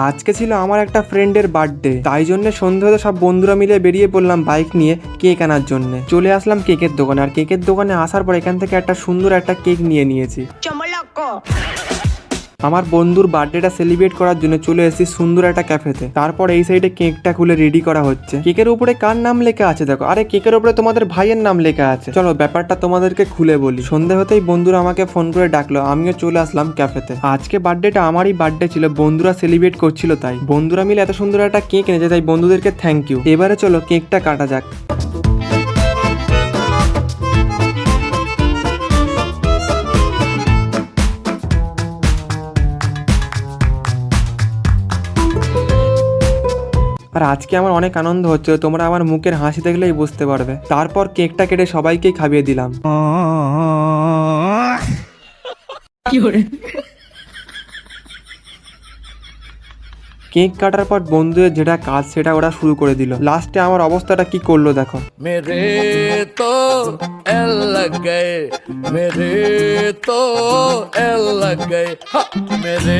আজকে ছিল আমার একটা ফ্রেন্ডের বার্থডে, তাই জন্য সন্ধ্যে হতে সব বন্ধুরা মিলে বেরিয়ে পড়লাম বাইক নিয়ে কেক আনার জন্য। চলে আসলাম কেকের দোকানে, আর কেকের দোকানে আসার পর এখান থেকে একটা সুন্দর একটা কেক নিয়েছি। আমার বন্ধুর বার্থডেটা সেলিব্রেট করার জন্য চলে এসেছি সুন্দর একটা ক্যাফেতে। তারপর এই সাইডে কেকটা খুলে রেডি করা হচ্ছে। কেকের উপরে কার নাম লেখা আছে দেখো, আরে কেকের উপরে তোমাদের ভাইয়ের নাম লেখা আছে। চলো ব্যাপারটা তোমাদেরকে খুলে বলি। সন্ধ্যে হতেই বন্ধুরা আমাকে ফোন করে ডাকলো, আমিও চলে আসলাম ক্যাফেতে। আজকে বার্থডেটা আমারই বার্থডে ছিল, বন্ধুরা সেলিব্রেট করছিল, তাই বন্ধুরা মিলে এত সুন্দর একটা কেক এনেছে, তাই বন্ধুদেরকে থ্যাংক ইউ। এবারে চলো কেকটা কাটা যাক। আর আজকে আমার অনেক আনন্দ হচ্ছে, তোমরা আমার মুখের হাসি দেখলেই বুঝতে পারবে। তারপর কেকটা কেটে সবাইকেই খাইয়ে দিলাম। কেক কাটার পর বন্ধুদের যেটা কাজ সেটা ওরা শুরু করে দিল। লাস্টে আমার অবস্থাটা কি করলো দেখো। मेरे तो एल लग गए, मेरे तो एल लग गए, मेरे